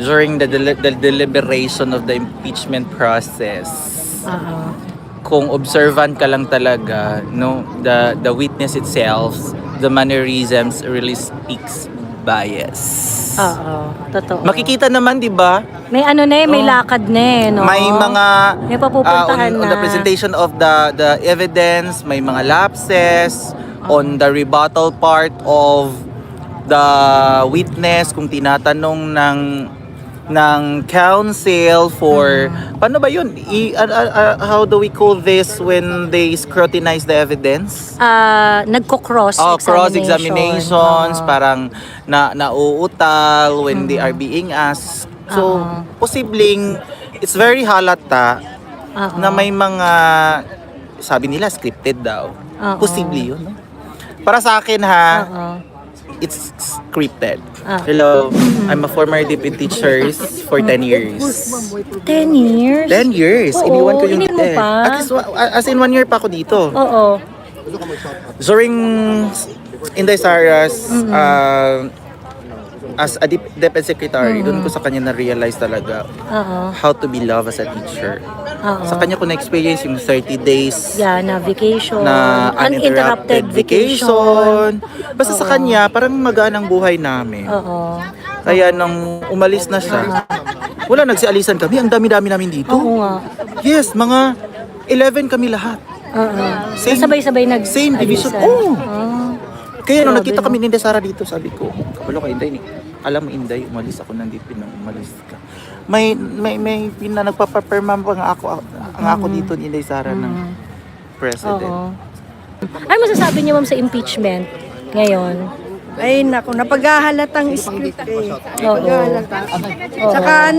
during the deliberation of the impeachment process, kung observant ka lang talaga, no, the witness itself, the mannerisms really speaks bias. Oo, totoo. Makikita naman, di ba? May ano na may lakad na no? May mga may papupuntahan on the presentation of the evidence, may mga lapses on the rebuttal part of the witness kung tinatanong ng counsel for paano ba yun? How do we call this when they scrutinize the evidence? Cross-examinations, parang nauutal when they are being asked. So, posibleng it's very halata na may mga sabi nila scripted daw. Posible yun, no? Para sa akin it's scripted. Hello, I'm a former DepEd teachers for 10 years. 10 years? 10 years. Oo, Iniwan ko yung inin mo DepEd. pa? At least, as in 1 year pa ako dito. Oo. During Inday Sara's as a DepEd secretary, doon ko sa kanya na-realize talaga how to be loved as a teacher. Sa kanya ko na-experience yung 30 days na vacation, na uninterrupted vacation. Basta sa kanya, parang magaan ang buhay namin. Kaya nung umalis na siya, wala, nagsialisan kami. Ang dami-dami namin dito. Yes, mga 11 kami lahat. Sabay-sabay same division. Kaya nung nagkita kami ni Inday Sara dito, sabi ko, kapalo ka Inday, alam mo Inday, umalis ako ng DepEd nang umalis ka. May nagpapaperma pa ang ako dito ni Inday Sara ng president. Ano masasabi niyo ma'am sa impeachment ngayon? Ay naku, napaghahalatang script Napaghahalata. Tsaka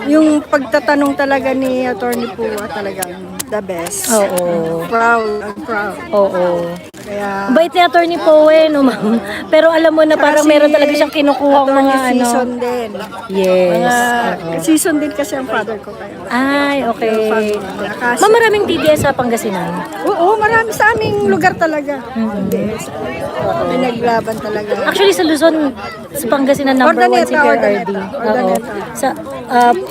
yung pagtatanong talaga ni Attorney Pua talagang the best. Proud. Kaya bait ni Attorney Poe, no ma'am? Pero alam mo na parang meron talaga siyang kinukuha mga season din. Yes. Season din kasi ang father ko kaya. Ay, okay. Ma'am, maraming TDS sa Pangasinan? Oo, marami sa aming lugar talaga. TDS. Pinaglaban talaga. Actually, sa Luzon, sa Pangasinan number 1 si PRRD.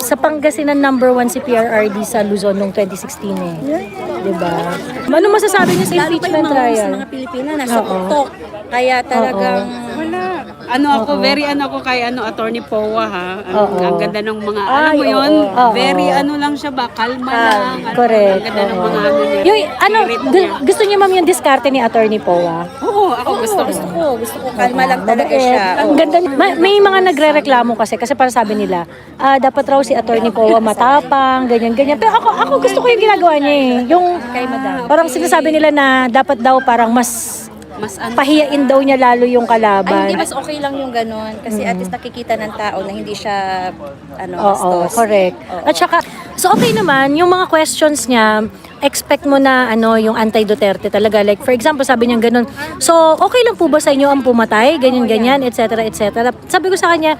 Sa Pangasinan number 1 si PRRD sa Luzon noong 2016 Diba? Ano masasabi niyo sa impeachment trial? Mga Pilipina nasa tuktok. Kaya talagang very kay Attorney Poa ha. Ang ganda ng mga alam mo yun, very lang siya ba, kalma lang. Correct. Ang ganda ng mga niya. Yung gusto niyo ma'am yung diskarte ni Attorney Poa? Oo, ako gusto ko kalma lang talaga siya. Ang ganda. May mga nagrereklamo kasi para sabi nila, dapat raw si Attorney Poa matapang, ganyan. Pero ako gusto ko yung ginagawa niya Yung Kay Madam. parang sinasabi nila na dapat daw parang mas pahiyain daw niya lalo yung kalaban. Ay, hindi, mas okay lang yung ganun. Kasi at least nakikita ng tao na hindi siya, bastos. Correct. At saka, so okay naman, yung mga questions niya, expect mo na yung anti-Duterte talaga. Like, for example, sabi niya ganun, so okay lang po ba sa inyo ang pumatay? Ganyan, etc. Sabi ko sa kanya,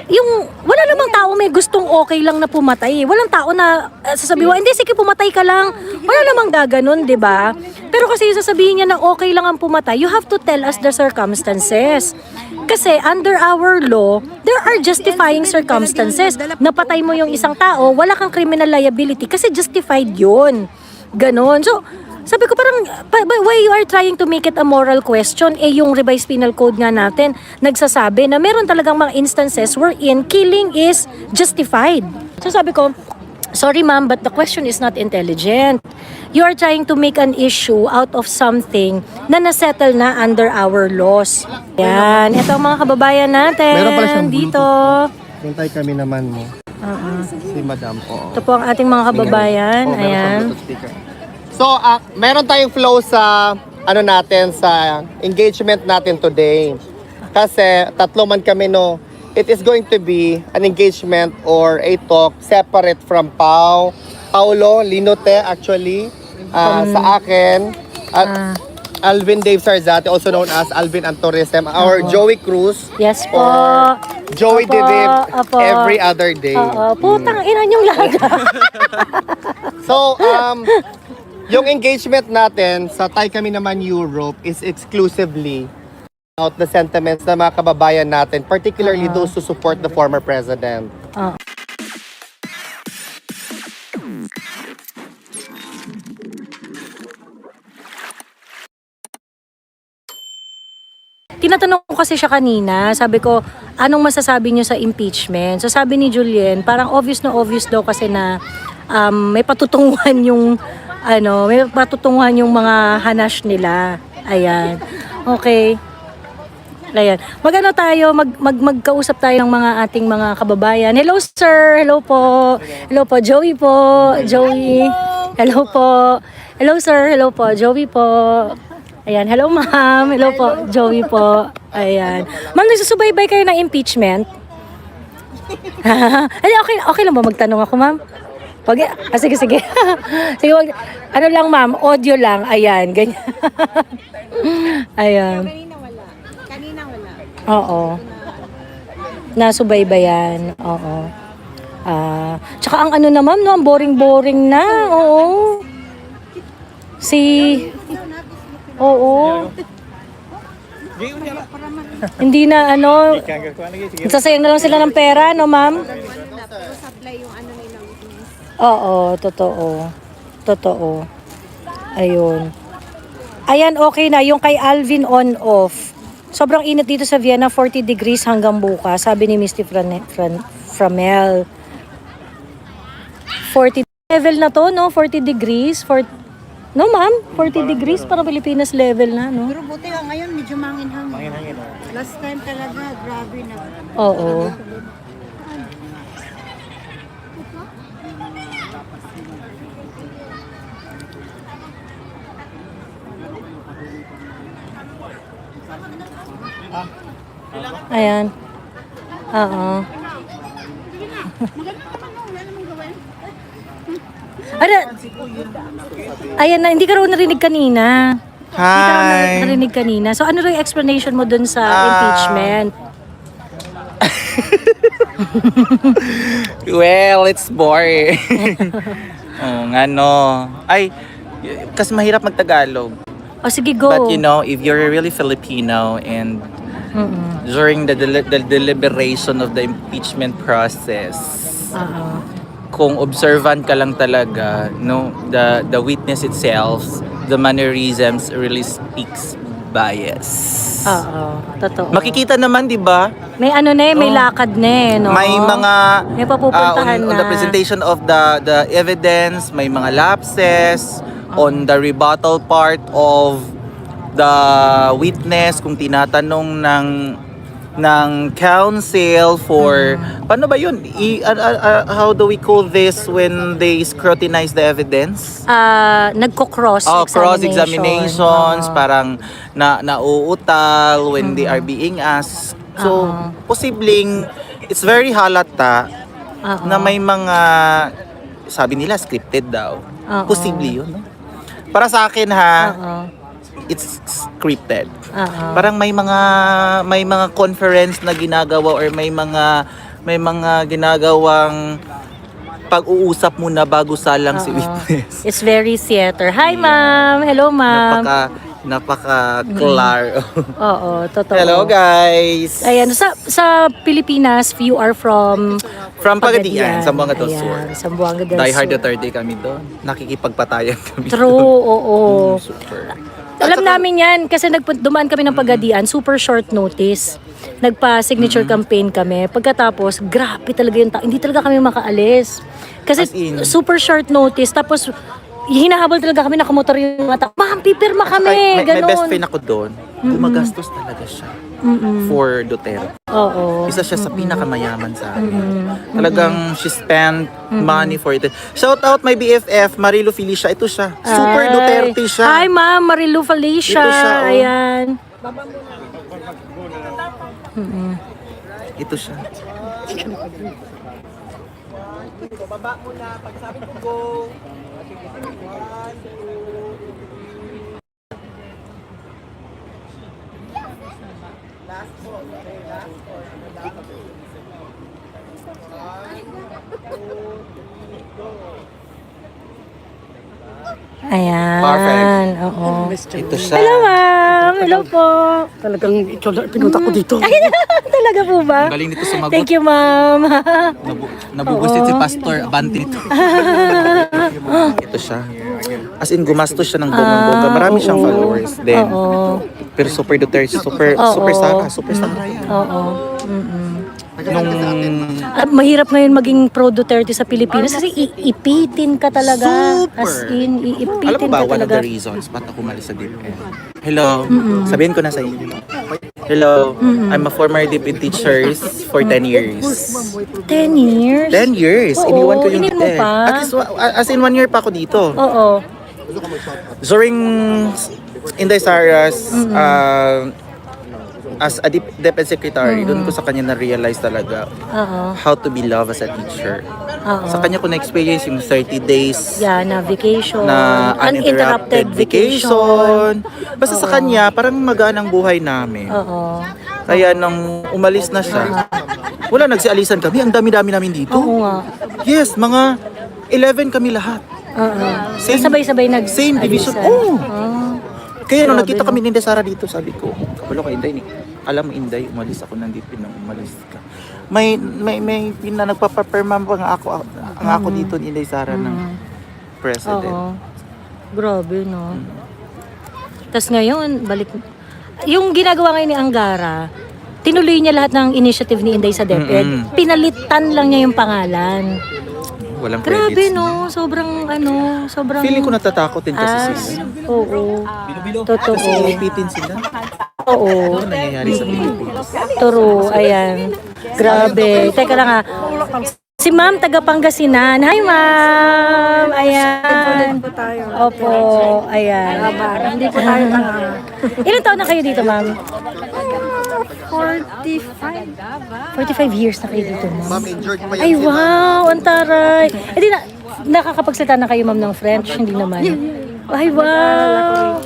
yung wala namang tao may gustong okay lang na pumatay. Walang tao na sasabihin, hindi, sige pumatay ka lang. Wala namang gaganon, di ba? Pero kasi sasabihin niya na okay lang ang pumatay, you have to tell us the circumstances. Kasi under our law, there are justifying circumstances. Napatay mo yung isang tao, wala kang criminal liability kasi justified yun. Ganon. So, sabi ko parang, why you are trying to make it a moral question? Yung revised penal code nga natin, nagsasabi na meron talagang mga instances wherein killing is justified. So sabi ko, sorry ma'am, but the question is not intelligent. You are trying to make an issue out of something na nasettle na under our laws. Yan, ito ang mga kababayan natin. Meron pala siyang dito. Hintay kami naman mo. Si Madam. Ito po ang ating mga kababayan. Ayan. So, meron tayong flow sa natin sa engagement natin today. Kasi tatlo man kami it is going to be an engagement or a talk separate from Paulo Linote actually sa akin at Alvin Dave Sarzate, also known as Alvin Antorisem, our Joey Cruz. Yes po. Or Joey Opo, Divip opo. every other day. Putang ina niyong lahat. So, yung engagement natin sa Tay Kami Naman Europe is exclusively out the sentiments ng mga kababayan natin, particularly those who support the former president. Tinatanong ko kasi siya kanina, sabi ko, anong masasabi niyo sa impeachment? So sabi ni Julien, parang obvious na obvious daw kasi na may patutunguhan yung may patutunguhan yung mga hanash nila. Ayan. Okay. Ayan. Magano tayo, magkausap tayo ng mga ating mga kababayan. Hello sir, hello po. Hello po, Joey po. Joey. Hello po. Hello sir, hello po, Joey po. Ayan, hello ma'am. Hello po, Joey po. Ayan. Ma'am, nagsusubaybay kayo ng impeachment? Ay, okay lang ba magtanong ako, ma'am? Wag, sige. Sige, wag, ano lang ma'am, audio lang. Ayan, ganyan. Ayan. Kanina wala. Oo. Nasubaybayan. Oo. Tsaka ang ano na ma'am, no, ang boring-boring na. Oo. Oo. Hindi na nagsasayang na lang sila ng pera, no ma'am? Oo, totoo. Ayun. Ayan, okay na. Yung kay Alvin on off. Sobrang init dito sa Vienna, 40 degrees hanggang bukas. Sabi ni Misty Framel. 40 level na to, no? 40 degrees. No, ma'am? 40 degrees para Pilipinas level na, no? Pero buti nga ngayon, medyo mangin-hangin. Last time talaga, grabe na. Oo. Ayan. Oo. Ayan na, hindi ka raw narinig kanina. Hindi ka raw Hi! narinig kanina. So ano raw yung explanation mo dun sa impeachment? Well, it's boring. Ay, kasi mahirap magtagalog. O sige, go. But you know, if you're really Filipino and during the deliberation of the impeachment process, kung observant ka lang talaga, no, the witness itself, the mannerisms really speaks bias. Oo, totoo. Makikita naman, 'di ba? May may lakad na no? May mga may papupuntahan on the presentation of the evidence, may mga lapses on the rebuttal part of the witness kung tinatanong ng counsel for paano ba yun? How do we call this when they scrutinize the evidence? Nagko-cross Cross-examinations, parang nauutal when they are being asked. So, posibleng, it's very halata na may mga, sabi nila, scripted daw. Posible yun, no? Para sa akin, it's scripted. Parang may mga conference na ginagawa or may mga ginagawang pag-uusap muna bago salang si witness. It's very theater. Hi, ma'am. Hello, ma'am. Napaka-clar. Oo, totoo. Hello, guys. Ayan, sa Pilipinas, you are from Pagadian, Zamboanga del Sur. Ayan, Zamboanga del Die Sur. Hard Duterte kami doon. Nakikipagpatayan kami. True, oo. Super. Alam namin yan kasi dumaan kami ng Pagadian, super short notice. Nagpa-signature campaign kami. Pagkatapos, grabe talaga yung hindi talaga kami makaalis. Kasi As in? super short notice. Tapos, hinahabol talaga kami, nakamotor yung mga tao. Ma'am, pipirma kami. May Ganon. best friend ako doon. Gumagastos talaga siya for Duterte. Oo. Isa siya sa pinakamayaman sa amin. Talagang she spent money for it. Shout out my BFF, Marilu Felicia. Ito siya. Super Ay. Duterte siya. Hi, ma'am. Marilu Felicia. Ito siya, oh. Ayan. Ito siya. Baba muna. Pagsabi ko go. Ayan. Perfect. oo. Ito siya. Hello, ma'am. Hello po. Talagang ikaw na pinunta ko dito. Talaga po ba? Ang galing nito sumagot. Thank you, ma'am. Nabubusit si Pastor Abante nito. Ito siya. As in, gumastos siya ng bonggang-bongga. Marami siyang followers din. Oo. Pero super Duterte, super Sara yan. Oo. Mm-mm. Nung Mahirap ngayon maging pro Duterte sa Pilipinas kasi iipitin ka talaga. Super. As in, alam iipitin mo ba, ka one of talaga. the reasons ba't ako umalis sa DepEd? Hello, sabihin ko na sa inyo. Hello, I'm a former DepEd teachers for 10 years. 10 years? 10 years, Oo, iniwan ko yung iniwan mo DepEd. pa? At least, as in 1 year pa ako dito. Oo. During Inday Sara's as a DepEd secretary, doon ko sa kanya na-realize talaga Oo. how to be loved as a teacher. Oo. Sa kanya ko na-experience yung 30 days Yeah, na vacation. na uninterrupted vacation. Basta sa kanya, parang magaan ang buhay namin. Oo. Kaya nang umalis na siya, wala, nagsialisan kami. Ang dami-dami namin dito. Oo nga. Yes, mga 11 kami lahat. Oo. Same- Sabay-sabay nag same division. alisan. Oo. Grabe, Kaya nung nakita no? kami ni Inday Sara dito, sabi ko, kabalo ka Inday, alam mo Inday, umalis ako ng DepEd nang umalis ka. May nagpapaperma pa nga ako dito ni Inday Sara ng president. Oo. Grabe, no? Tapos ngayon, balik... Yung ginagawa ngayon ni Angara, tinuloy niya lahat ng initiative ni Inday sa DepEd. Pinalitan lang niya yung pangalan. Walang Grabe, credits. no? Sobrang... Feeling ko natatakot din kasi sila. Oo. Kasi Totoo. inipitin sila. Oo. Ano nangyayari sa Pilipinas? True, ayan. Grabe. Teka lang ha. Si Ma'am taga Pangasinan. Hi, Ma'am. Ayan. Po tayo. Opo, ayan. Hindi po tayo lang. Ilan taon na kayo dito, Ma'am? 45. 45 years na kayo dito, Ma'am. Ma'am, injured pa Ay, wow, ang taray. Eh, di na, nakakapagsalita na kayo, Ma'am, ng French? Hindi naman. Ay, wow.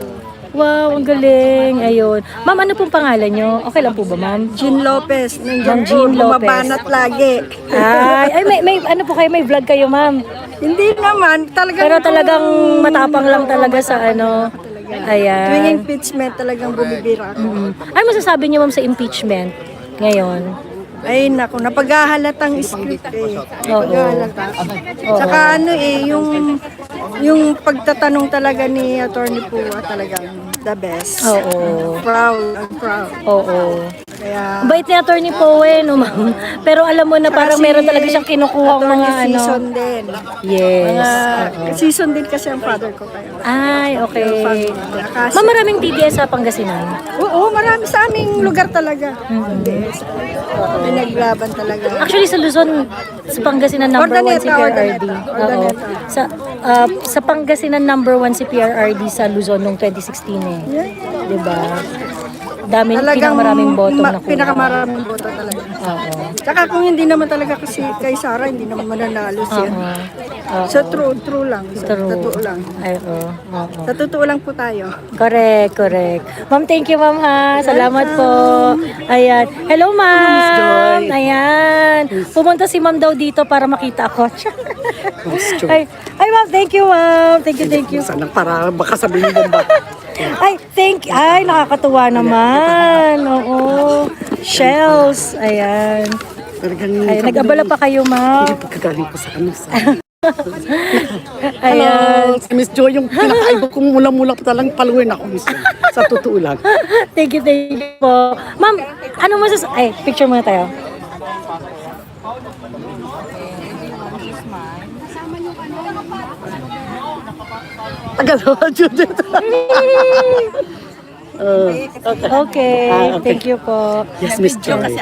Wow, ang galing. Ayun. Ma'am, ano pong pangalan nyo? Okay lang po ba, Ma'am? Jean Lopez. Ma'am Nandiyan po. Jean Lopez. Bumabanat lagi. Ay, may ano po kayo? May vlog kayo, Ma'am? Hindi naman. Talagang Pero talagang matapang lang talaga sa ano. tuwing Ayan. impeachment talagang bumibira ako. Ano masasabi niyo, Ma'am, sa impeachment ngayon? Ay, naku, napaghahalatang script eh. Oo. Napaghahalata. Tsaka ano eh, yung pagtatanong talaga ni Attorney Pua talagang the best. Oo. Proud, I'm proud. Oo. Kaya, Ang bait ni Attorney Poe, no, Ma'am? Pero alam mo na parang kasi meron talaga siyang kinukuha mga attorney ano. season din. Yes. Season din kasi ang father ko kaya. Ay, okay. Kasi, Ma'am, maraming TDS sa Pangasinan. oo, marami sa aming lugar talaga. Yes. Pinaglaban talaga. Actually, sa Luzon, sa Pangasinan number 1 si PRRD. Oo. Sa Pangasinan number 1 si PRRD sa Luzon noong 2016 eh. Diba? Pinakamaraming boto na kuha. Pinakamaraming boto talaga. Oo. Tsaka kung hindi naman talaga kasi kay Sarah, hindi naman mananalo siya. Oo. So true lang. Sa True. totoo lang. Ay, oo. Sa totoo lang po tayo. Correct. Ma'am, thank you, Ma'am, ha. Salamat po. Ayan. Hello, Ma'am. Ayan. Pumunta si Ma'am daw dito para makita ako. Ay, Ma'am, thank you, Ma'am. Thank you. Sana para baka sabihin mo ba? Ay, nakakatuwa naman. Oo. Shells. Ayan. Ay, nag-abala pa kayo, Ma'am. Pagkagaling ko sa ano. Ayan. Si Miss Joy, yung pinakaiba kong mula-mula pa talagang paluin ako, Miss Joy. Sa totoo lang. Thank you po. Ma'am, ano ay, picture muna tayo. Tagal na Judith. Okay, thank you po. Yes, Miss Joy.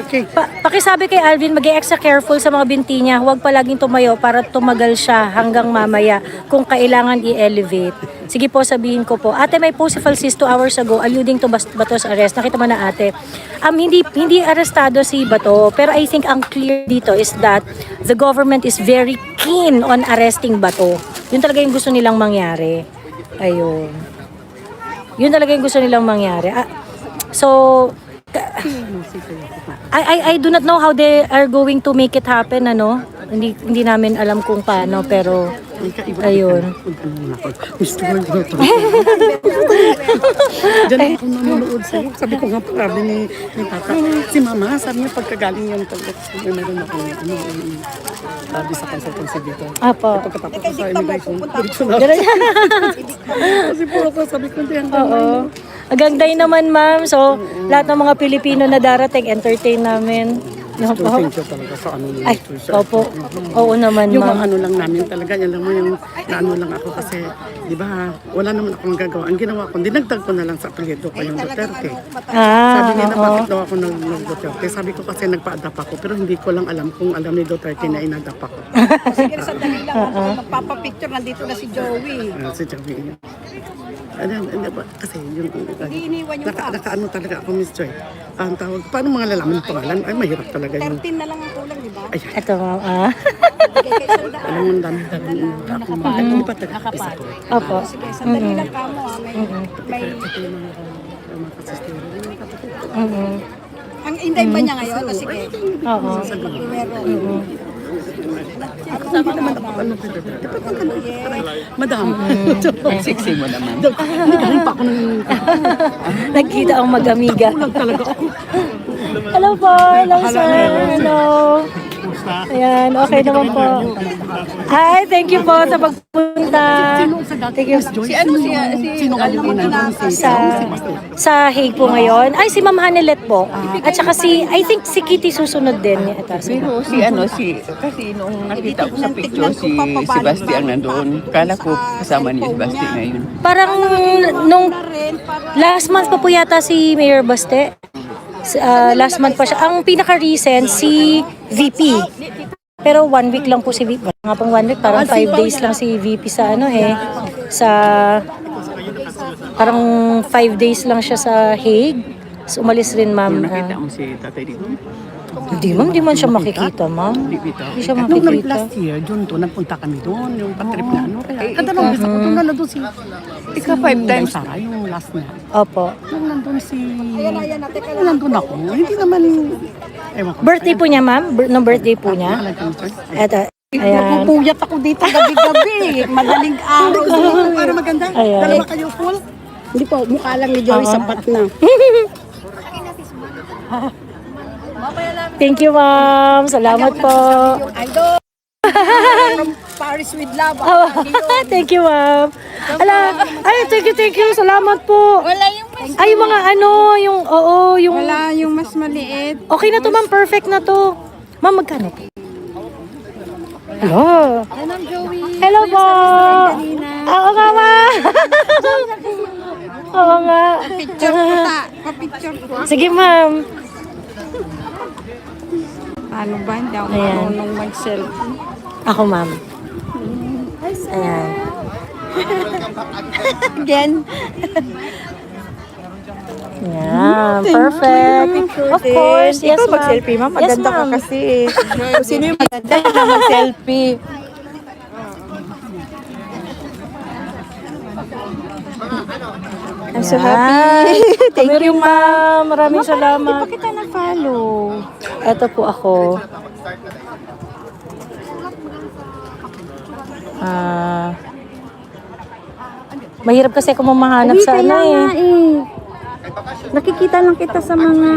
Okay. Pakisabi kay Alvin, mag-extra careful sa mga binti niya. Huwag palaging tumayo para tumagal siya hanggang mamaya kung kailangan i-elevate. Sige po, sabihin ko po. Ate, may post si Falsis 2 hours ago alluding to Bato's arrest. Nakita mo na, ate. Hindi arestado si Bato, pero I think ang clear dito is that the government is very keen on arresting Bato. Yun talaga yung gusto nilang mangyari. Ayun. Yun talaga yung gusto nilang mangyari. So, I do not know how they are going to make it happen, ano? Hindi namin alam kung paano, pero Ayun. Gusto mo ito. Diyan ako nanonood sa'yo. Sabi ko nga parabi ni Tata. Si Mama, sabi niya pagkagaling yung tagot. Meron ako sabi sa consultancy dito. Apo. Pagkatapos ko sa immigration. Diretso na. Kasi po ako sabi ko hindi hanggang Oo. Hanggang day naman, ma'am. So, lahat ng mga Pilipino na darating, entertain namin. No, po. thank you talaga sa ano Ay, opo. Oo naman, yung ma'am. ano lang namin talaga, alam mo yung naano lang ako kasi, di ba, wala naman akong gagawa. Ang ginawa ko, dinagdag ko na lang sa apelyido ko yung Duterte. Sabi nila, bakit daw ako nag-Duterte? Sabi ko kasi nagpa-adapt ako, pero hindi ko lang alam kung alam ni Duterte na inadapt ako. Sige, sandali lang. Magpapapicture, nandito na si Joey. Si Javi. Kasi yung iniwan yung nakaano talaga ako, Miss Joy. Ang tawag, paano mga lalaman ng pangalan? Ay, mahirap talaga yun. 13 na lang ang kulang, di ba? Ito, ma'am. Alam mo, ang dami-dami ako mga. Hindi pa taga-kapisa ko. Opo. Sige, sandali lang ka mo. May, Ito yung mga kasistero. Yung mga kapatid ko. ang inday ba niya ngayon? O sige, Oo. Pagkuwero. Hindi naman ako ano. Madam. Sexy mo naman. Hindi ka rin pa ako nang Nagkita ang mag-amiga. talaga ako. Hello po. Hello, sir. Hello. Ayan, okay naman po. Hi, thank you po sa pagpunta. Thank you. Sino ka yung Sa Hague po ngayon. Ay, si Ma'am Hanelet po. At saka I think si Kitty susunod din. Pero kasi nung nakita ko sa picture, si Sebastian nandoon. Kala ko kasama ni Sebastian ngayon. Parang nung last month pa po yata si Mayor Baste. Last month pa siya. Ang pinaka-recent, si VP. Pero 1 week lang po si VP. Nga pang 1 week, parang 5 days lang si VP sa sa parang 5 days lang siya sa Hague. So, umalis rin, ma'am. Nakita mo si tatay dito? Hindi, ma'am. Di man siya makikita, ma'am. Hindi siya Nung makikita. last year, June 2, nagpunta kami doon, yung patrip na ano. Kaya kadalawang beses ako doon, nandun si... Ika 5 times. Sara, yung last na. Opo. Nung nandun si... Nung nandun ako, hindi naman... Ewan ko. Birthday po niya, ma'am? Nung birthday po niya? Eto. Ayan. Napupuyat ako dito gabi-gabi. Madaling araw dito. Para maganda. Ayan. Dalawa kayo full? Hindi po, mukha lang ni Joey sapat na. Thank you, ma'am. Salamat po. Idol! Paris with love. Thank you, ma'am. Ay, thank you. Salamat po. Wala yung mas... Ay, yung mga yung... Wala yung mas maliit. Okay na to, ma'am. Perfect na to. Ma'am, magkano? Hello. Hello po. Oo nga, ma'am. Oo nga. Picture ko ta. Pa-picture ko. Sige, ma'am. Ano ba? Hindi ako Ayan. marunong mag-selfie. Ako, ma'am. Ayan. Again. Ayan. Perfect. Of course. Yes, Ikaw ma'am. mag-selfie, ma'am. Yes, Maganda ka ma'am. kasi. Kung sino yung maganda na mag-selfie. I'm so happy. Thank you, ma'am. Maraming salamat. Hindi pa kita na-follow. Eto po ako. Mahirap kasi ako mamahanap sa ano Nakikita lang kita sa mga...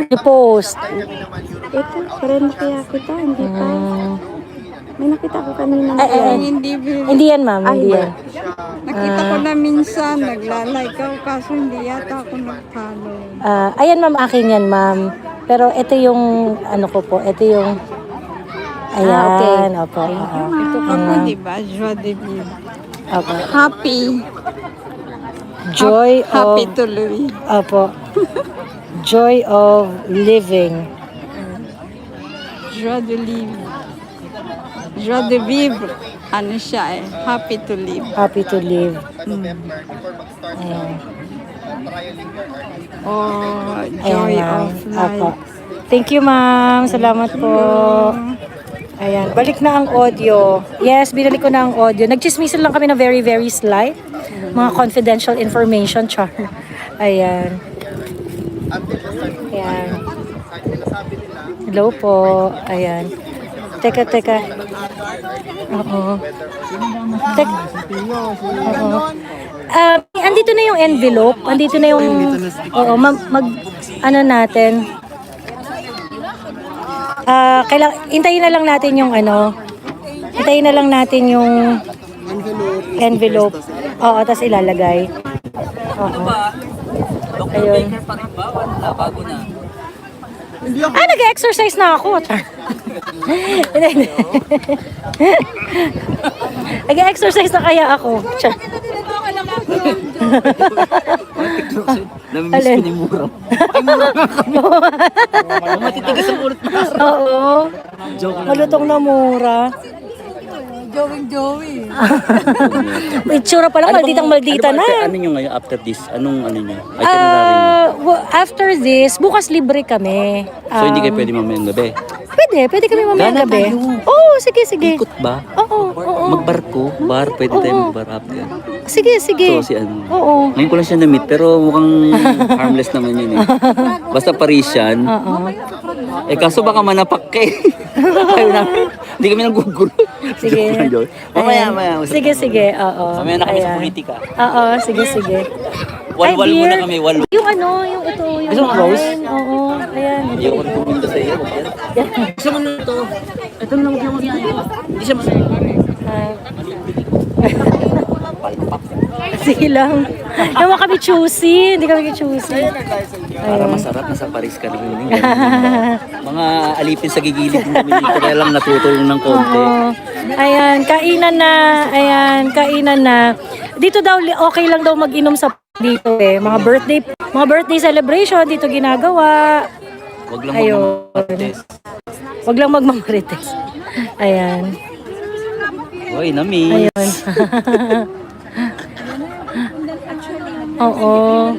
I-post. Ito, parang kaya kita. Hindi pa. May nakita ko kanina. Hindi Hindi yan, ma'am. Hindi yan. Nakita ko na minsan, naglalike ako, kaso hindi yata ako nag-follow. Ayan, ma'am. Akin yan, ma'am. Pero ito yung, ano ko po, ito yung, ayan. Opo. Ito ako, di ba? Joie de vivre. Opo. Happy. Joy Happy of, tuloy. opo. Joy of living. Joie de vivre. Joie de vivre. Ano siya happy to live. Happy to live. Ayan. Oh, Ayan, joy ma'am. of Opo. life. Thank you, ma'am. Salamat po. Ayan, balik na ang audio. Yes, binalik ko na ang audio. Nagchismisan lang kami na very, very slight. Mga confidential information, char. Ayan. Ayan. Hello po. Ayan. Teka. Oo. Andito na yung envelope. Andito na yung... Oo, ano natin. Hintayin na lang natin yung ano. Hintayin na lang natin yung envelope. Oo, tapos ilalagay. Oo. Ayun. Nag-exercise na ako. Nag-exercise na kaya ako. Namimiss ko ni Mura. Ay, Mura nga kami. Matitigas ang ulit mo. Oo. Malutong na Mura. Joey. May itsura pa lang, malditang-maldita na. Ano nyo ngayon after this? Anong ano nyo? Itinerary nyo? After this, bukas libre kami. So hindi kayo pwede mamayang gabi? Pwede kami mamayang Gana gabi. tayo. Oo, sige. Ikot ba? Oo. Magbarko? Bar? Pwede tayo magbar after. Sige. So si ano? Oo. Ngayon ko lang siya na-meet pero mukhang harmless naman yun eh. Basta Parisian. Eh kaso baka manapak ka eh. Ayaw namin. Hindi kami nagugulo. Sige. Mamaya. Sige. Oo. Mamaya na kami sa Ayan. politika. Oo, sige. Walwal muna kami, walwal. Yung ano, yung ito, yung Gusto mo rose? wine. Oo, ayan. Hindi ako rin pumunta sa iyo. Gusto mo na ito? Ito na lang yung hindi siya masaya. Sige lang. Naman kami choosy. Hindi kami choosy. Para masarap, nasa Paris ka rin. Mga alipin sa gigilid ng kami dito kaya lang natutulong ng konti. Oo. Ayan, kainan na. Dito daw, okay lang daw mag-inom sa dito eh. Mga birthday celebration, dito ginagawa. Huwag lang Ayun. magmamarites. Wag lang magmamarites. Ayan. Uy, nami. Ayun. Oo.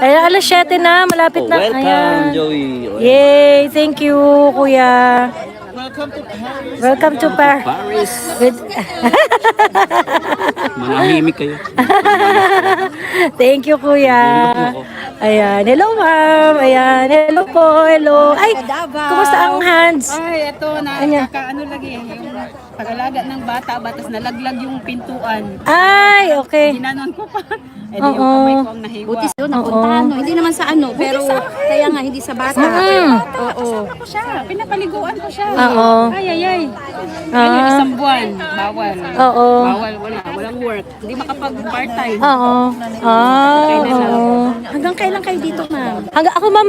Ayan, alas 7 na, malapit na. Welcome, Ayan. Joey. Yay! Thank you, Kuya. Welcome to Paris. Paris. With... Manahimik kayo. Thank you, Kuya. Ayan. Hello, ma'am. Ayan. Hello po. Hello. Ay, kumusta ang hands? Ay, ito na, Ano? kakaano lagi, yung pag-alaga ng bata, batas nalaglag yung pintuan. Ay, okay. Ginanon ko pa. Eh, di yung Oo. kamay ko ang nahiwa. Buti doon, napuntahan. No? Hindi naman sa ano, pero kaya nga, hindi sa bata. Oo. Ako siya, pinapaliguan ko siya. Oo. Ay. Ngayon, isang buwan, bawal. Oo. Bawal, walang work. Hindi makapag part-time. Oo. Oo. Hanggang kailan kayo dito, ma'am? Ako, ma'am,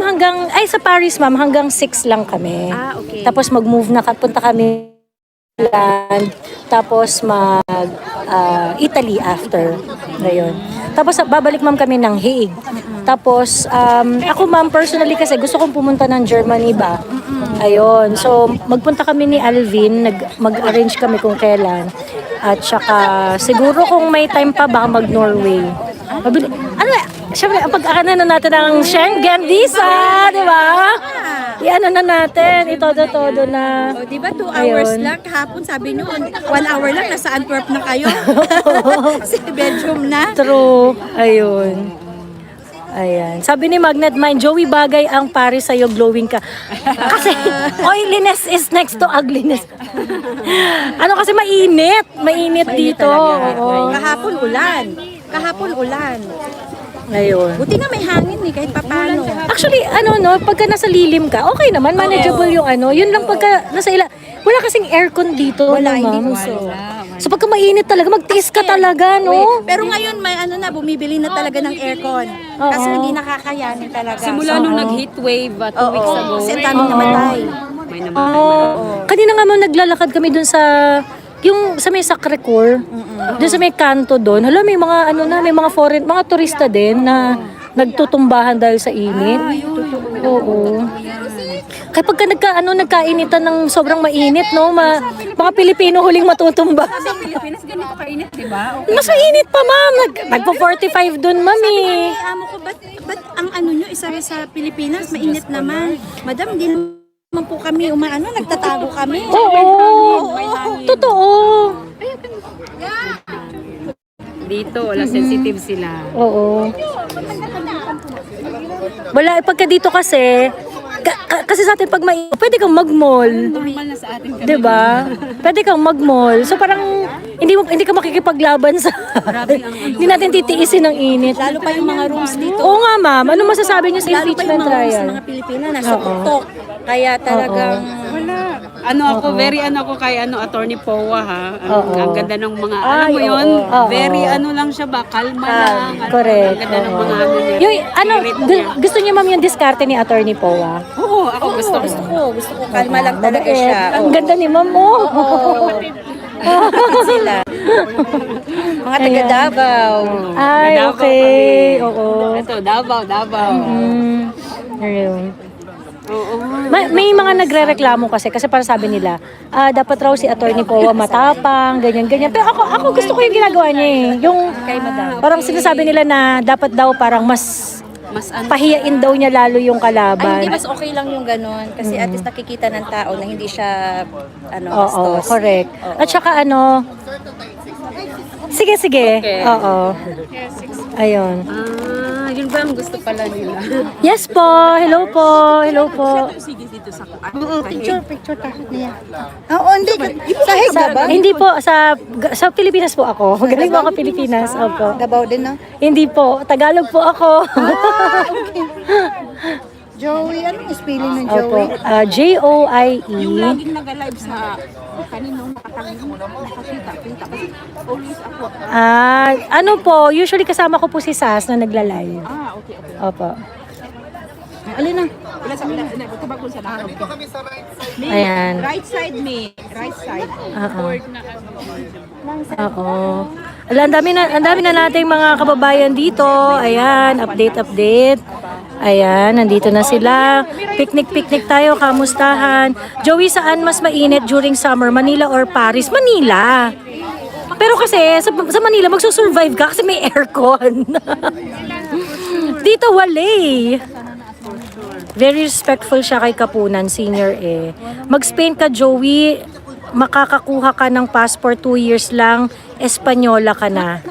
sa Paris, ma'am, hanggang 6 lang kami. Okay. Tapos mag-move na, punta kami land, tapos Italy after. Ngayon. Tapos babalik ma'am kami ng Hague. Tapos ako ma'am personally kasi gusto kong pumunta ng Germany ba. Ayun. So magpunta kami ni Alvin, mag-arrange kami kung kailan. At saka siguro kung may time pa baka mag-Norway. Siyempre, pag-akanan na natin ang Schengen visa, di ba? I-ano na natin, itodo-todo na. O, di ba 2 hours Ayun. lang? Kahapon sabi nyo, 1 hour lang, nasa Antwerp na kayo. Sa Belgium na. True. Ayun. Ayan. Sabi ni Magnet Mind, Joey, bagay ang Paris sa'yo, glowing ka. Kasi oiliness is next to ugliness. Ano kasi mainit. Mainit dito. Oo. Kahapon ulan. Ngayon. Buti nga may hangin eh, kahit papano. Actually, pagka nasa lilim ka, okay naman, manageable yung yun lang pagka nasa wala kasing aircon dito. Wala, no, hindi ma'am? So pagka mainit talaga, magtiis ka talaga, no? Pero ngayon may bumibili na talaga ng aircon. Kasi hindi nakakayanin talaga. Simula nung nag-heat wave 2 weeks ago. Kasi ang daming namatay. May namatay. Kanina nga ma'am, naglalakad kami dun sa may Sacré-Cœur, doon sa may kanto doon. Hala, may mga may mga mga turista din na nagtutumbahan dahil sa init. Oo. Kapag nagkainitan ng sobrang mainit, no, mga Pilipino huling matutumba. Sa Pilipinas, ganito kainit, di ba? Mas mainit pa, ma'am. Nagpo-45 doon, ma'am, eh. Amo ko, ba't ang nyo, isa sa Pilipinas, mainit naman. Madam, hindi naman po kami nagtatago kami. Oo. Totoo. Dito, wala sensitive sila. Oo. Wala, pagka dito kasi, kasi sa atin pag pwede kang mag-mall. Normal na sa atin kami. 'Di ba? Pwede kang mag-mall. So parang hindi ka makikipaglaban sa hindi natin titiisin ng init. Lalo pa yung mga rooms dito. Oo nga ma'am, ano masasabi niyo sa Lalo pa yung impeachment mga rooms trial? ng mga Pilipino nasa tuktok. Kaya talagang Very kay Attorney Powa ha. Ang ganda ng mga, Ay, alam mo yun, oo. very lang siya ba, kalma lang. Correct. Ang ganda ng mga ano niya. Yung, gusto niyo ma'am yung diskarte ni Attorney Powa? Oo, ako gusto ko. gusto ko kalma lang talaga siya. Ang ganda ni ma'am mo. Sila. Mga taga Davao. Ay, Davao okay. kami. Oo. Ito, Davao. Ayun. May mga nagrereklamo kasi para sabi nila, dapat raw si Attorney Powa matapang, ganyan. Pero ako gusto ko yung ginagawa niya eh. Yung parang sinasabi nila na dapat daw parang mas pahiyain daw niya lalo yung Ay, kalaban. hindi, mas okay lang yung ganun. Kasi at least nakikita ng tao na hindi siya, Oo, bastos. correct. Oo. At saka sige. Okay. Oo. Ayun. Yun ba ang gusto pala nila? Yes po. Hello po. Picture takot niya. Oo, hindi. Sahig na ba? Hindi po sa Pilipinas po ako. Galing po ako Pilipinas. Opo. Davao din, no? Hindi po, Tagalog po ako. Joey, anong spelling ng Opo. Joey? Joie. Laging nag-live sa kaninong nakakita kasi always ako. Ano po, usually kasama ko po si Sas na nagla-live. Okay. Opo. Alin na? Wala sa tabagol sa lahat. Ayan. Right side, right side. Oo. Ang dami na nating mga kababayan dito. Ayan, update. Ayan, nandito na sila. Picnic tayo, kamustahan. Joey, saan mas mainit during summer? Manila or Paris? Manila. Pero kasi, sa Manila, magsusurvive ka kasi may aircon. Dito, wala. Very respectful siya kay Kapunan, senior eh. Mag-Spain ka, Joey, makakakuha ka ng passport 2 years lang, Espanyola ka na.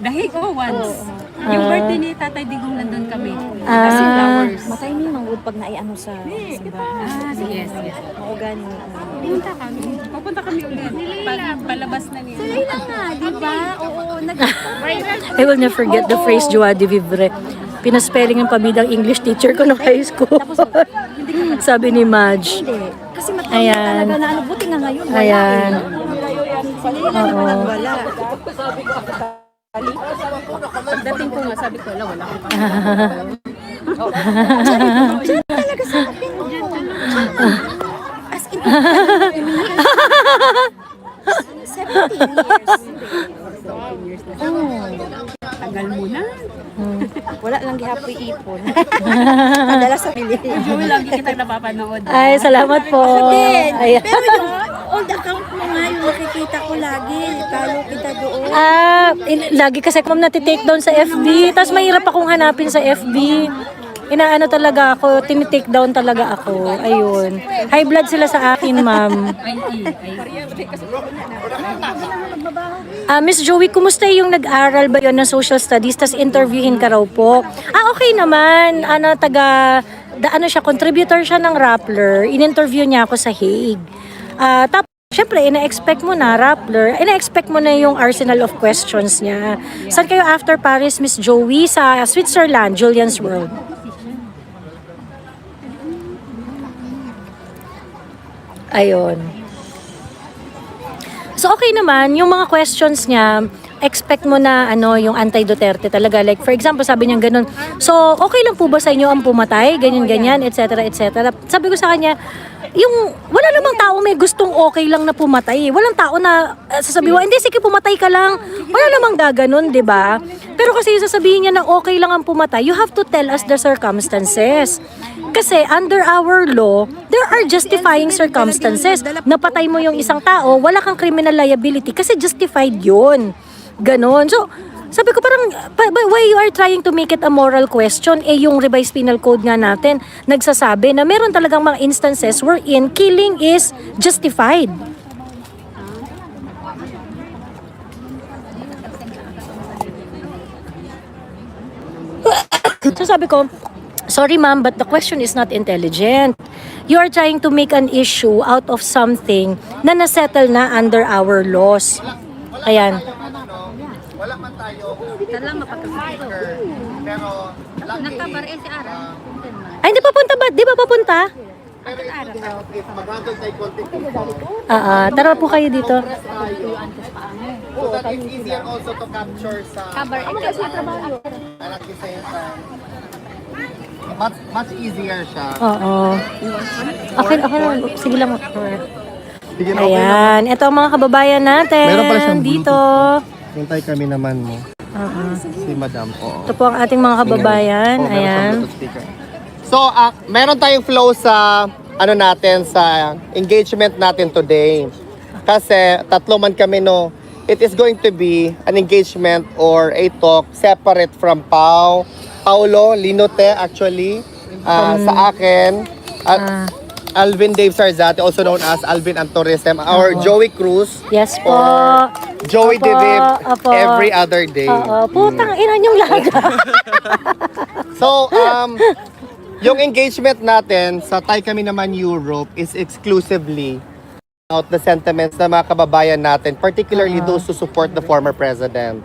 Dahil ko once. Yung birthday ni Tatay Digong nandun kami. Matay niyo yung pag naiano sa Yes. maugani. Pupunta kami ulit. Palabas na niya. Sila nga, di ba? Oo, I will never forget the phrase joie de vivre. Pinaspelling ng pamidang English teacher ko ng high school. Sabi ni Madge. Kasi Ayan. talaga na buti nga ngayon. Ayan. Oo. Pagdating ko nga, sabi ko, wala ko pa. As in, 17 years. Tagal mo na. Wala lang gihapoy ipon. Madalas sa Pilipinas. Joey, lagi kitang napapanood. Ay, salamat po. Din. Ayan. Pero yung old account mo nga, yung nakikita ko lagi, follow kita doon. Lagi kasi ako natitake down sa FB. Tapos mahirap akong hanapin sa FB. Inaano talaga ako, tinitake down talaga ako. Ayun. High blood sila sa akin, ma'am. Miss Joey, kumusta yung nag-aral ba yon ng social studies? Tapos interviewin ka raw po. Okay naman. Siya, contributor siya ng Rappler. In-interview niya ako sa Hague. Tapos, syempre, ina-expect mo na, Rappler, ina-expect mo na yung arsenal of questions niya. Saan kayo after Paris, Miss Joey? Sa Switzerland, Julian's World. Ayun. So okay naman, yung mga questions niya, expect mo na yung anti-Duterte talaga. Like for example, sabi niya ganun. So okay lang po ba sa inyo ang pumatay? Ganyan, etc. Sabi ko sa kanya, yung wala namang tao may gustong okay lang na pumatay. Walang tao na sasabihin, hindi, sige pumatay ka lang. Wala namang gaganon, di ba? Pero kasi sasabihin niya na okay lang ang pumatay, you have to tell us the circumstances. Kasi under our law, there are justifying circumstances. Napatay mo yung isang tao, wala kang criminal liability kasi justified yun. Ganon. So, sabi ko parang, why you are trying to make it a moral question? Yung revised penal code nga natin, nagsasabi na meron talagang mga instances wherein killing is justified. So sabi ko, sorry ma'am, but the question is not intelligent. You are trying to make an issue out of something na nasettle na under our laws. Ayan. Wala man tayo. Pero Ay, hindi papunta ba? Di ba papunta? pero it would help if mag-handle tayo konti Tara po kayo dito. so that it's easier also to capture sa and at the same time much easier siya. Oo. Okay lang. Sige lang. Sige na, Ayan. Ito ang mga kababayan natin. Meron pala siyang dito. Hintay kami naman mo. Si Madam. Oo. Ito po ang ating mga kababayan. Oh, meron siyang Ayan. Bluetooth speaker. So, meron tayong flow sa ano natin sa engagement natin today. Kasi tatlo man kami no. It is going to be an engagement or a talk separate from Paulo Linote actually sa akin. Alvin Dave Sarzate, also known as Alvin Antorisem, our Joey Cruz. Yes po. Or Joey Opo, Divib opo. every other day. Oo. Putang ina yung lahat. So, yung engagement natin sa Tay Kami Naman Europe is exclusively about the sentiments ng mga kababayan natin, particularly those who support the former president.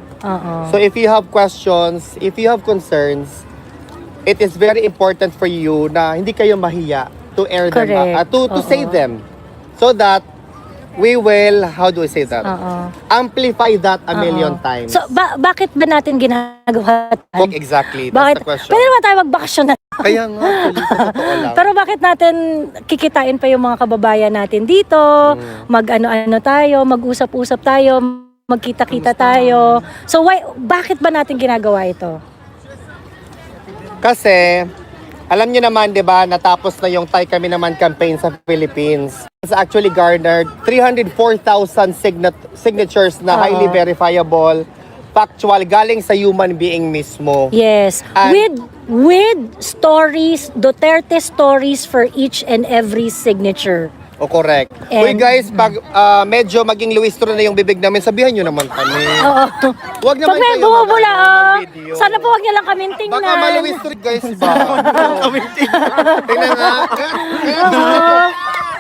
So if you have questions, if you have concerns, it is very important for you na hindi kayo mahiya to air them, Correct. to say them. So that we will, how do I say that? Amplify that a million times. So, bakit ba natin ginagawa? Exactly, Bakit? that's the question. Pwede naman tayo magbakasyon na. Kaya nga, actually, sa totoo lang. Pero bakit natin kikitain pa yung mga kababayan natin dito? Mag-ano-ano tayo, mag-usap-usap tayo, magkita-kita tayo. So, bakit ba natin ginagawa ito? Kasi, alam niyo naman, di ba, natapos na yung Tay Kami Naman campaign sa Philippines. It's actually garnered 304,000 signatures na highly verifiable, factual, galing sa human being mismo. Yes. And- with stories, Duterte stories for each and every signature. O correct. And- Uy guys, pag medyo maging luwistro na yung bibig namin, sabihan nyo naman kami. Oo. Huwag naman Pag may kayo bumubula, mag-ano ng video. sana po wag niya lang kaming tingnan. Baka maluwistro guys ba? Tingnan nga.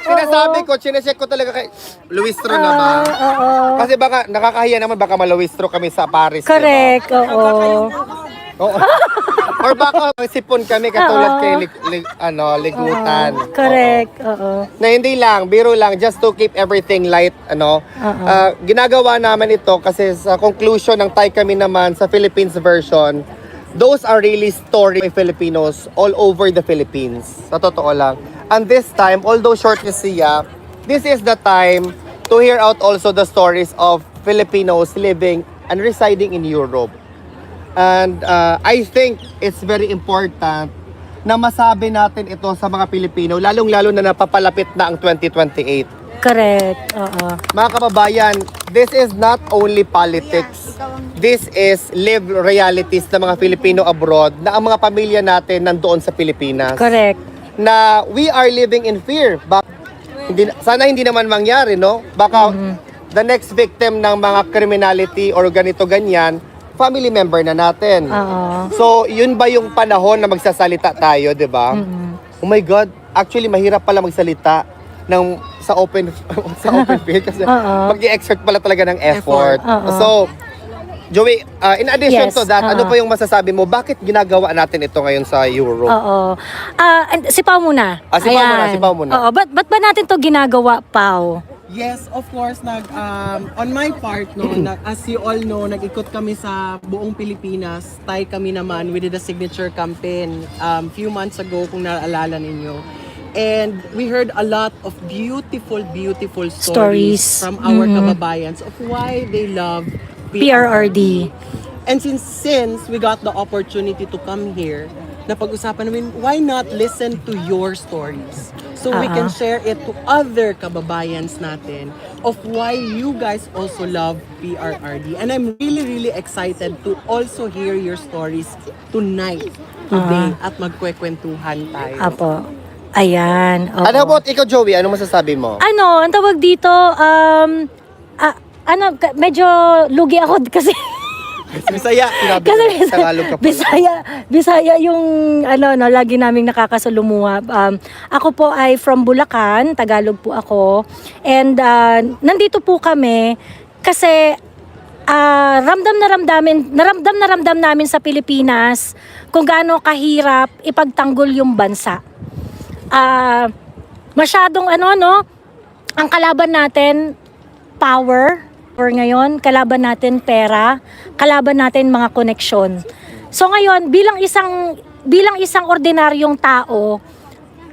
Sinasabi ko, chinecheck ko talaga kay Luistro naman. Kasi baka nakakahiya naman, baka malawistro kami sa Paris. Correct, oo. Oo. Or baka sipon kami katulad kay Ligutan. Correct, oo. Na hindi lang, biro lang, just to keep everything light, ginagawa naman ito kasi sa conclusion ng Tay Kami Naman sa Philippines version, those are really story by Filipinos all over the Philippines. Sa totoo lang. And this time, although short siya, this is the time to hear out also the stories of Filipinos living and residing in Europe. And I think it's very important na masabi natin ito sa mga Pilipino, lalong-lalo na napapalapit na ang 2028. Correct, oo. Mga kababayan, this is not only politics. This is lived realities ng mga Filipino abroad na ang mga pamilya natin nandoon sa Pilipinas. Correct. Na we are living in fear. Sana hindi naman mangyari, no? Baka the next victim ng mga criminality or ganito-ganyan, family member na natin. So, yun ba yung panahon na magsasalita tayo, di ba? Oh my God, actually mahirap pala magsalita sa open field kasi mag-i-exert pala talaga ng effort. So, Joey, in addition Yes, to that, ano pa yung masasabi mo? Bakit ginagawa natin ito ngayon sa Europe? Oo. And si Pao muna. Si Pao muna, Ayan. si Pao muna. Oo, ba't ba natin to ginagawa, Pao? Yes, of course, on my part, as you all know, nag-ikot kami sa buong Pilipinas. Tay Kami Naman, we did a signature campaign few months ago, kung naalala ninyo. And we heard a lot of beautiful stories from our kababayans of why they love PRRD. And since we got the opportunity to come here, na pag-usapan namin, why not listen to your stories? So we can share it to other kababayans natin of why you guys also love PRRD. And I'm really excited to also hear your stories today, at magkwekwentuhan tayo. Apo. Ayan. Oo. Ano about ikaw, Joey? Ano masasabi mo? Ang tawag dito, medyo lugi ako kasi Bisaya, sinabi Kasi ko. Tagalog ka pala. Bisaya yung lagi naming nakakasalumuha. Ako po ay from Bulacan, Tagalog po ako. And nandito po kami kasi ramdam na ramdam namin sa Pilipinas kung gaano kahirap ipagtanggol yung bansa. Masyadong ang kalaban natin power ngayon, kalaban natin pera, kalaban natin mga koneksyon. So ngayon, bilang isang ordinaryong tao,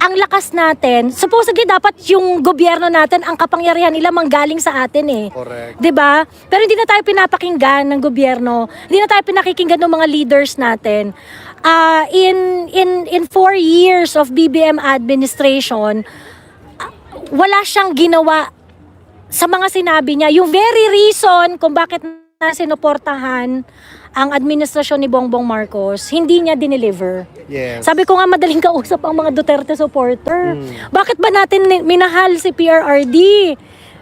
ang lakas natin, supposedly dapat yung gobyerno natin, ang kapangyarihan nila manggaling sa atin eh. Correct. 'Di ba? Pero hindi na tayo pinapakinggan ng gobyerno, hindi na tayo pinakikinggan ng mga leaders natin. In 4 years of BBM administration, wala siyang ginawa sa mga sinabi niya. Yung very reason kung bakit na sinuportahan ang administrasyon ni Bongbong Marcos, hindi niya dineliver. Yes. Sabi ko nga, madaling kausap ang mga Duterte supporter. Bakit ba natin minahal si PRRD?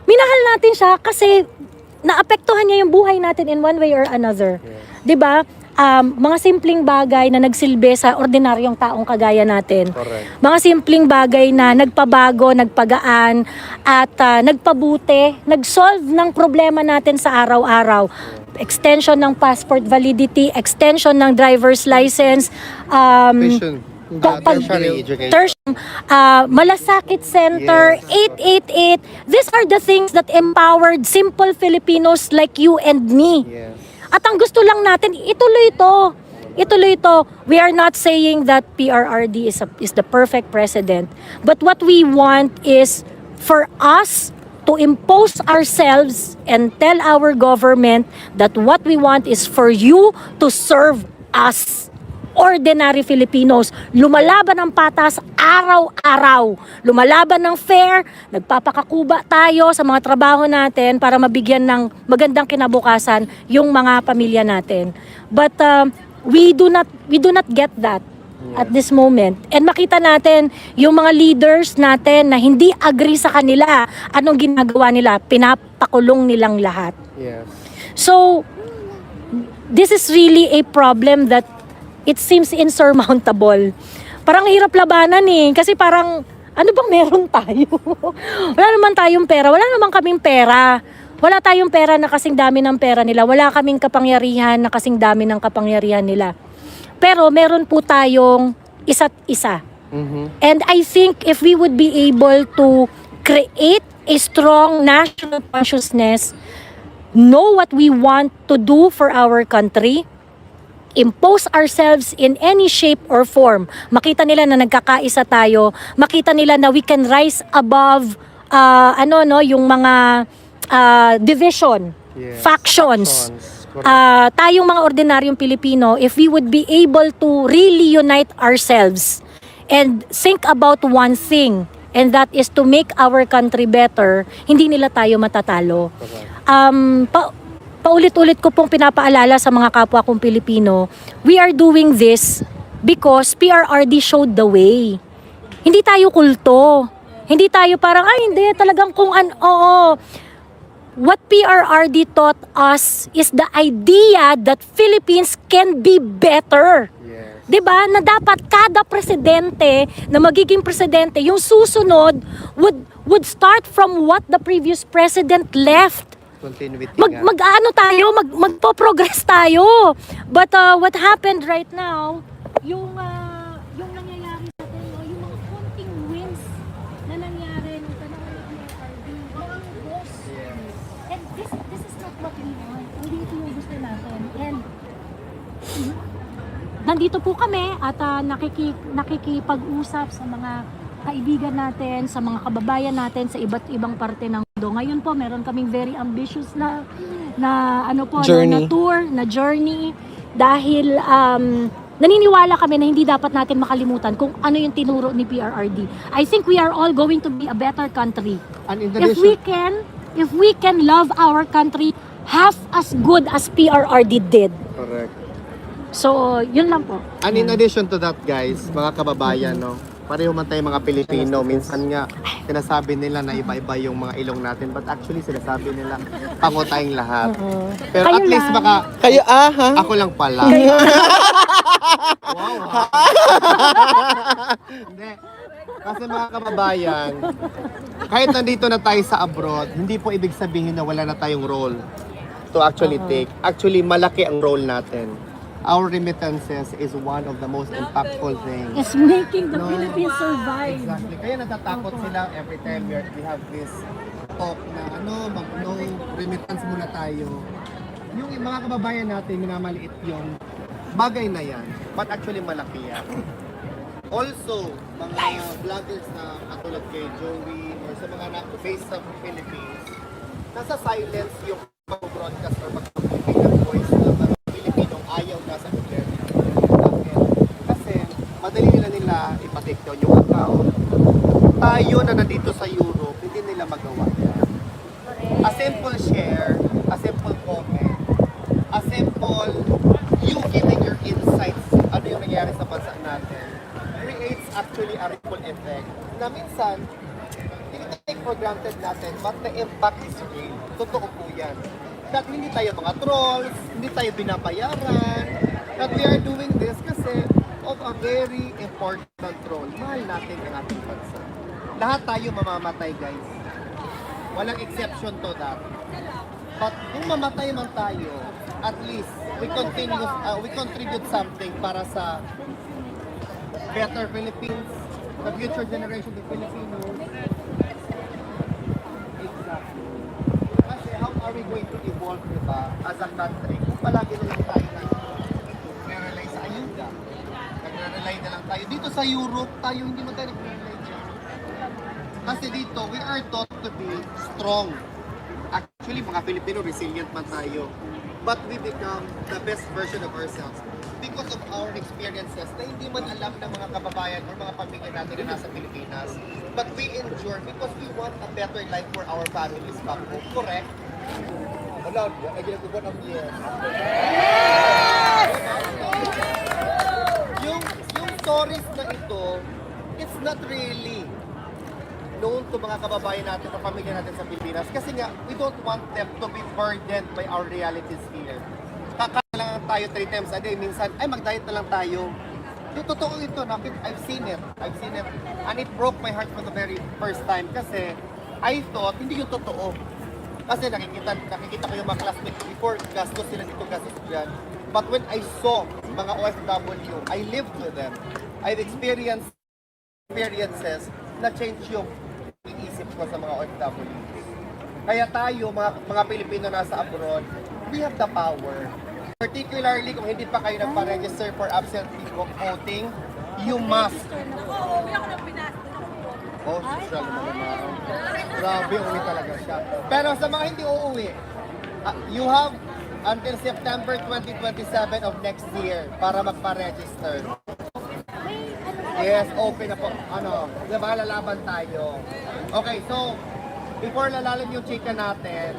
Minahal natin siya kasi naapektuhan niya yung buhay natin in one way or another. 'Di ba? Mga simpleng bagay na nagsilbi sa ordinaryong taong kagaya natin. Correct. Mga simpleng bagay na nagpabago, nagpagaan, at nagpabuti, nag-solve ng problema natin sa araw-araw. Extension ng passport validity, extension ng driver's license, Vision. Tertiary education. Malasakit Center, 888. These are the things that empowered simple Filipinos like you and me. Yes. At ang gusto lang natin, ituloy ito. Ituloy ito. We are not saying that PRRD is the perfect president. But what we want is for us to impose ourselves and tell our government that what we want is for you to serve us, ordinary Filipinos. Lumalaban ng patas araw-araw. Lumalaban ng fair, nagpapakakuba tayo sa mga trabaho natin para mabigyan ng magandang kinabukasan yung mga pamilya natin. But we do not get that at this moment. And makita natin yung mga leaders natin na hindi agree sa kanila, anong ginagawa nila, pinapakulong nilang lahat. Yes. So, this is really a problem that it seems insurmountable. Parang hirap labanan eh. Kasi parang, ano bang meron tayo? Wala naman tayong pera. Wala naman kaming pera. Wala tayong pera na kasing dami ng pera nila. Wala kaming kapangyarihan na kasing dami ng kapangyarihan nila. Pero meron po tayong isa't isa. And I think if we would be able to create a strong national consciousness, know what we want to do for our country, impose ourselves in any shape or form. Makita nila na nagkakaisa tayo, makita nila na we can rise above yung mga division, Yes. factions. Correct. Tayong mga ordinaryong Pilipino, if we would be able to really unite ourselves and think about one thing, and that is to make our country better, hindi nila tayo matatalo. Paulit-ulit ko pong pinapaalala sa mga kapwa kong Pilipino, we are doing this because PRRD showed the way. Hindi tayo kulto. Hindi tayo parang, hindi, talagang oo. What PRRD taught us is the idea that Philippines can be better. Yes. 'Di ba? Na dapat kada presidente na magiging presidente, yung susunod would start from what the previous president left. Continuity nga. Magpo-progress tayo. But what happened right now, yung nangyayari sa atin, yung mga konting wins na nangyari nung panahon ng PRRD, boss. And this is not what we want. Hindi ito yung gusto natin. And nandito po kami at nakikipag-usap sa mga kaibigan natin, sa mga kababayan natin sa iba't ibang parte ng mundo. Ngayon po, meron kaming very ambitious na Journey. na journey dahil naniniwala kami na hindi dapat natin makalimutan kung ano yung tinuro ni PRRD. I think we are all going to be a better country. And in If we can love our country half as good as PRRD did. Correct. So, yun lang po. And in addition to that, guys, mga kababayan, no, pareho man tayo mga Pilipino, minsan nga sinasabi nila na iba-iba yung mga ilong natin, but actually sinasabi nila pango tayong lahat. Pero Kayo at least lang. baka Kayo, ha? ako lang pala. Wow. Hindi. Kasi mga kababayan, kahit nandito na tayo sa abroad, hindi po ibig sabihin na wala na tayong role to actually take. Actually, malaki ang role natin. Our remittances is one of the most impactful things. It's making the Philippines survive. Exactly. Kaya natatakot sila every time we have this talk na no remittance muna tayo. Yung mga kababayan natin, minamaliit yung bagay na yan. But actually malaki yan. Also, mga vloggers na katulad kay Joey or sa mga based sa Philippines, nasa silence yung mag-broadcast or mag-public ng voice ng mga Pilipinong ayaw na sa gobyerno. Bakit? Kasi madali nila ipa-take down yung account. Tayo na nandito sa Europe, hindi nila magawa yan. A simple share, a simple comment, a simple you giving your insights, ano yung nangyari sa bansa natin, creates actually a ripple effect na minsan, take for granted natin, but the impact is real. Totoo po yan. That hindi tayo mga trolls, hindi tayo binabayaran, that we are doing this kasi of a very important role. Mahal natin ang ating bansa. Lahat tayo mamamatay, guys. Walang exception to that. But kung mamatay man tayo, at least we contribute something para sa better Philippines, the future generation of Filipinos. Exactly. Kasi how are we going to evolve, diba, as a country? Kung palagi na lang tayo nag-rely sa ayuda, nag-rely na lang tayo. Dito sa Europe, tayo hindi man tayo nag-rely dyan. Kasi dito, we are taught to be strong. Actually, mga Pilipino, resilient man tayo. But we become the best version of ourselves because of our experiences na hindi man alam ng mga kababayan or mga pamilya natin na nasa Pilipinas. But we endure because we want a better life for our families back home. Correct? Wala, ay ginagawa ng yes. Yung stories na ito, it's not really known to mga kababayan natin o pamilya natin sa Pilipinas kasi nga, we don't want them to be burdened by our realities here. Kakain lang tayo 3 times a day, minsan, ay mag-diet na lang tayo. Yung totoo ito, I've seen it. And it broke my heart for the very first time kasi I thought, hindi yung totoo. Kasi nakikita ko yung mga classmates before, gastos sila dito, gastos dyan. But when I saw mga OFW, I lived with them. I've experienced experiences na change yung iisip ko sa mga OFW. Kaya tayo, mga Pilipino nasa abroad, we have the power. Particularly kung hindi pa kayo nagpa-register for absentee voting, you must. Oh, social naman naman. Grabe, uwi talaga siya. Pero sa mga hindi uuwi, you have until September 2027 of next year para magpa-register. Yes, open na po. Diba, lalaban tayo. Okay, so, before lalalim yung chika natin,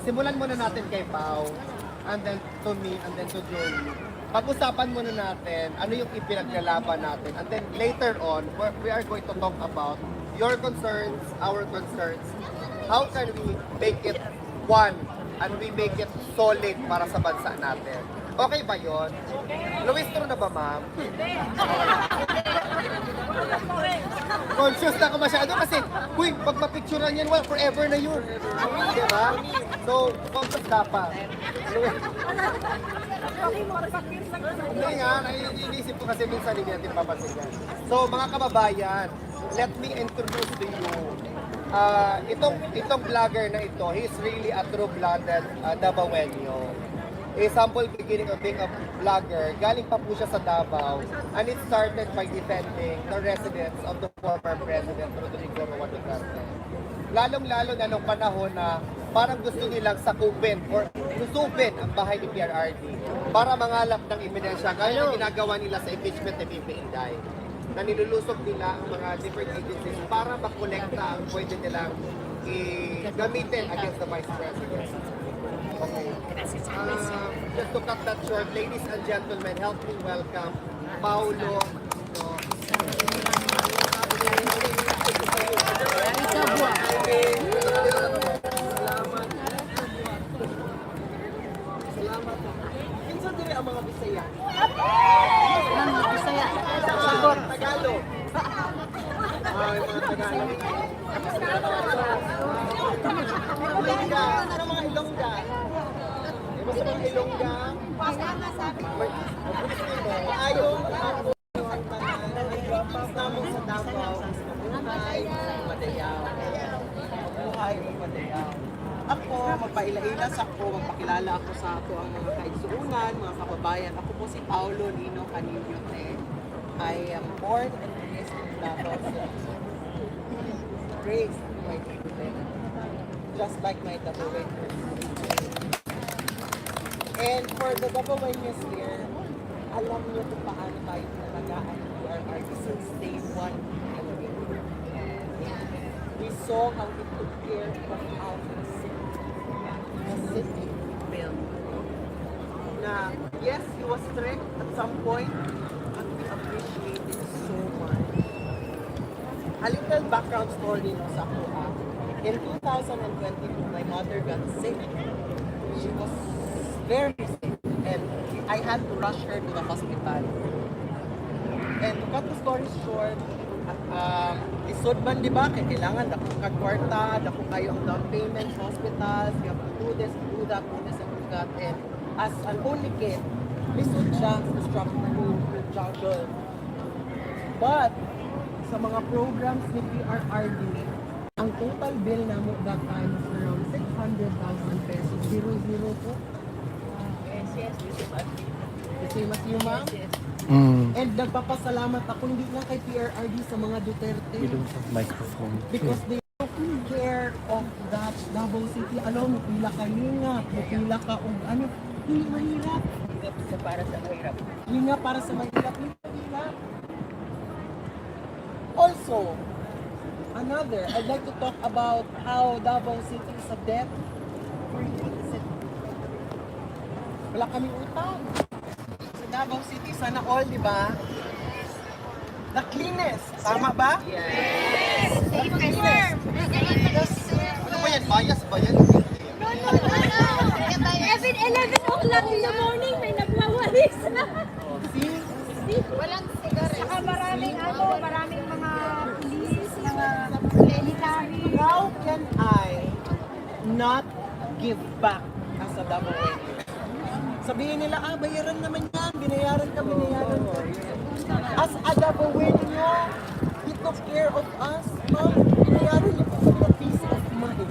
simulan muna natin kay Pao, and then to me, and then to Joey. Pag-usapan muna natin, ano yung ipinaglalaban natin, and then later on, we are going to talk about your concerns, our concerns. How can we make it one, and we make it solid para sa bansa natin? Okay ba yun? Luis, turo na ba, ma'am? Conscious na ako masyado kasi, pag mapicturean yan, well, forever na yun. Diba? So, conscious dapat. Hindi nga, iniisip ko kasi minsan hindi natin papansin yan. So, mga kababayan, let me introduce to you. Itong vlogger na ito, he's really a true-blooded Davaoenyo. A humble beginning of being a vlogger, galing pa po siya sa Davao, and it started by defending the residents of the former President Rodrigo Roa Duterte. Lalong-lalo na nung panahon na parang gusto nilang sakupin or lusubin ang bahay ni PRRD para mangalap ng ebidensya gaya ng ginagawa nila sa impeachment ni VP Inday, na nilulusog nila ang mga different agencies para makolekta ang pwede nilang gamitin against the Vice President. Okay. Just to cut that short, ladies and gentlemen, help me welcome Paulo. mga Tagalog. Ilongga. Ano mga Ilongga? Diba sa mga Ilongga? Maayong ako ang tanan. Nagpapasamo sa Davao. Buhay Madayaw. Buhay Madayaw. Ako, magpaila-ila sa ako, magpakilala ako sa ato ang mga kaigsuunan, mga kababayan. Ako po si Paulo Nino Canillote. I am born and raised in Davao City. Raised by children, just like my Dabawenyos. And for the Dabawenyos here, alam niyo kung paano tayo nalagaan ng PRRD since day one. We saw how we took care of our city. The city built. Na, yes, he was strict at some point, but we appreciate it so much. A little background story no, sa ako. In 2022, my mother got sick. She was very sick and I had to rush her to the hospital. And to cut the story short, lisod man di ba? Kaya kailangan dako kagkwarta, dako kayo ang down payment sa hospitals, you have to do this, do that, do this, and do that. And as an only kid, lisod siya to struggle to juggle. But sa mga programs ni PRRD, ang total bill na mo that time is around 600,000 pesos. 0-0 po. Yes. The same as you, ma'am? And nagpapasalamat ako hindi lang kay PRRD sa mga Duterte. Microphone. Because they took care of that Davao City. Alam mo, pila ka lingat, pila ka og ano, hindi mahirap. Para sa mahirap. Linga para sa mahirap, hindi mahirap. Also, I'd like to talk about how Davao City is a debt-free city. Wala kami utang. Sa Davao City, sana all, di ba? The cleanest. Tama ba? Yes! The cleanest. Ano ba yan? Bias ba yan? Every 11 o'clock in the morning, may nagwawalis. See? Walang sigaret. Saka maraming mga police, mga military. How can I not give back as a Davaoenyo? Sabihin nila, bayaran naman yan, binayaran ka. As a Davaoenyo, you took care of us, ma'am. Binayaran niyo po sa piece of mind.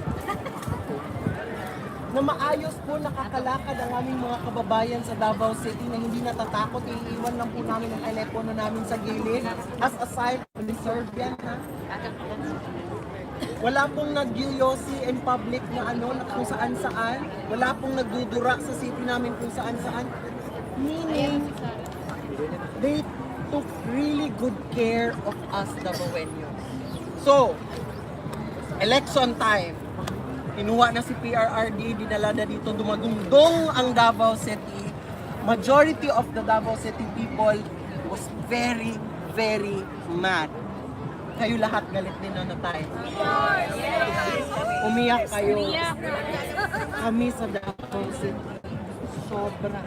Na maayos po nakakalakad ang aming mga kababayan sa Davao City na hindi natatakot, iiwan lang po namin ang telepono namin sa gilid. As a site, reserve yan, ha? Wala pong nag-yoyosi in public na na kung saan-saan. Wala pong nagdudura sa city namin kung saan-saan. Meaning, they took really good care of us Davaoenyos. So, election time. Kinuha na si PRRD, dinala na dito, dumagundong ang Davao City. Majority of the Davao City people was very, very mad. Kayo lahat galit din na tayo. Umiyak kayo. Kami sa Davao City. Sobra.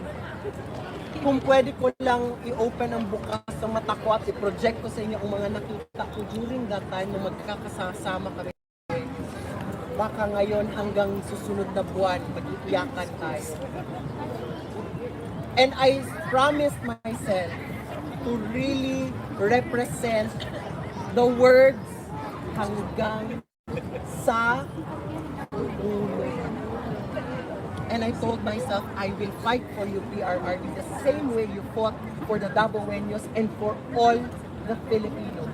Kung pwede ko lang i-open ang bukas ng mata ko at i-project ko sa inyo ang mga nakita ko during that time na magkakasama kami. Baka ngayon hanggang susunod na buwan, mag-iiyakan tayo. And I promised myself to really represent the words hanggang sa ulo. And I told myself, I will fight for you, PRRD, the same way you fought for the Davaoenyos and for all the Filipinos.